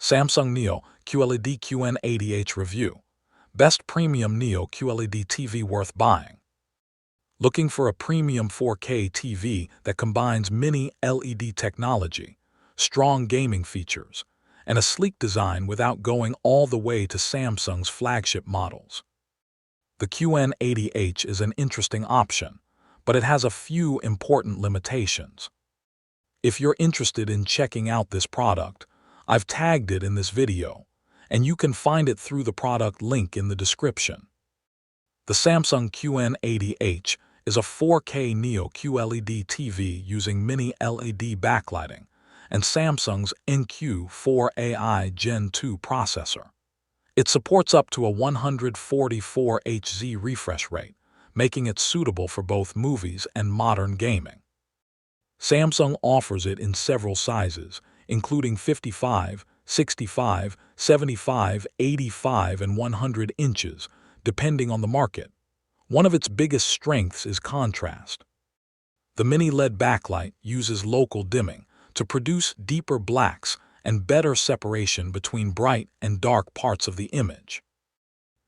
Samsung Neo QLED QN80H Review. Best Premium Neo QLED TV Worth Buying. Looking for a premium 4K TV that combines mini LED technology, strong gaming features, and a sleek design without going all the way to Samsung's flagship models? The QN80H is an interesting option, but it has a few important limitations. If you're interested in checking out this product, I've tagged it in this video, and you can find it through the product link in the description. The Samsung QN80H is a 4K Neo QLED TV using mini LED backlighting and Samsung's NQ4AI Gen 2 processor. It supports up to a 144 Hz refresh rate, making it suitable for both movies and modern gaming. Samsung offers it in several sizes, including 55, 65, 75, 85, and 100 inches, depending on the market. One of its biggest strengths is contrast. The mini LED backlight uses local dimming to produce deeper blacks and better separation between bright and dark parts of the image.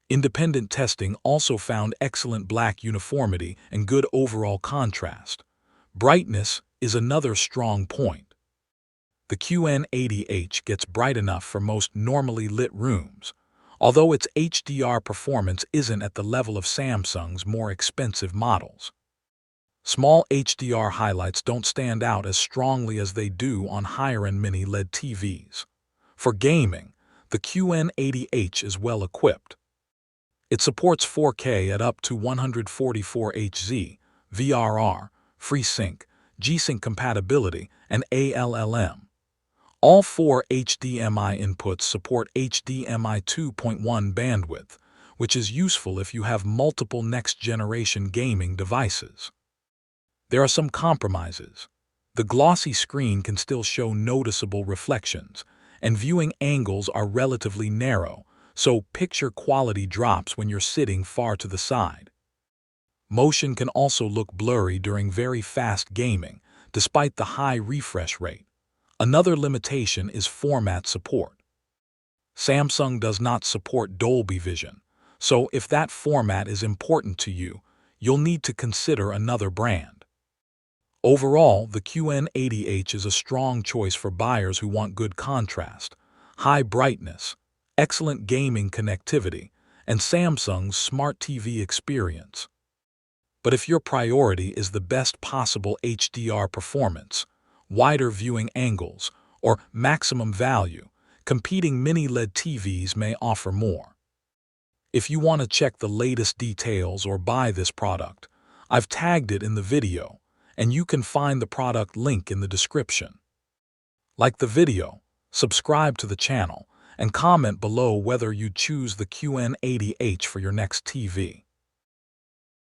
Independent testing also found excellent black uniformity and good overall contrast. Brightness is another strong point. The QN80H gets bright enough for most normally lit rooms, although its HDR performance isn't at the level of Samsung's more expensive models. Small HDR highlights don't stand out as strongly as they do on higher-end mini LED TVs. For gaming, the QN80H is well equipped. It supports 4K at up to 144 Hz, VRR, FreeSync, G-Sync compatibility, and ALLM. All four HDMI inputs support HDMI 2.1 bandwidth, which is useful if you have multiple next-generation gaming devices. There are some compromises. The glossy screen can still show noticeable reflections, and viewing angles are relatively narrow, so picture quality drops when you're sitting far to the side. Motion can also look blurry during very fast gaming, despite the high refresh rate. Another limitation is format support. Samsung does not support Dolby Vision, so if that format is important to you, you'll need to consider another brand. Overall, the QN80H is a strong choice for buyers who want good contrast, high brightness, excellent gaming connectivity, and Samsung's smart TV experience. But if your priority is the best possible HDR performance, wider viewing angles, or maximum value, competing mini LED TVs may offer more. If you want to check the latest details or buy this product, I've tagged it in the video, and you can find the product link in the description. Like the video, subscribe to the channel, and comment below whether you choose the QN80H for your next TV.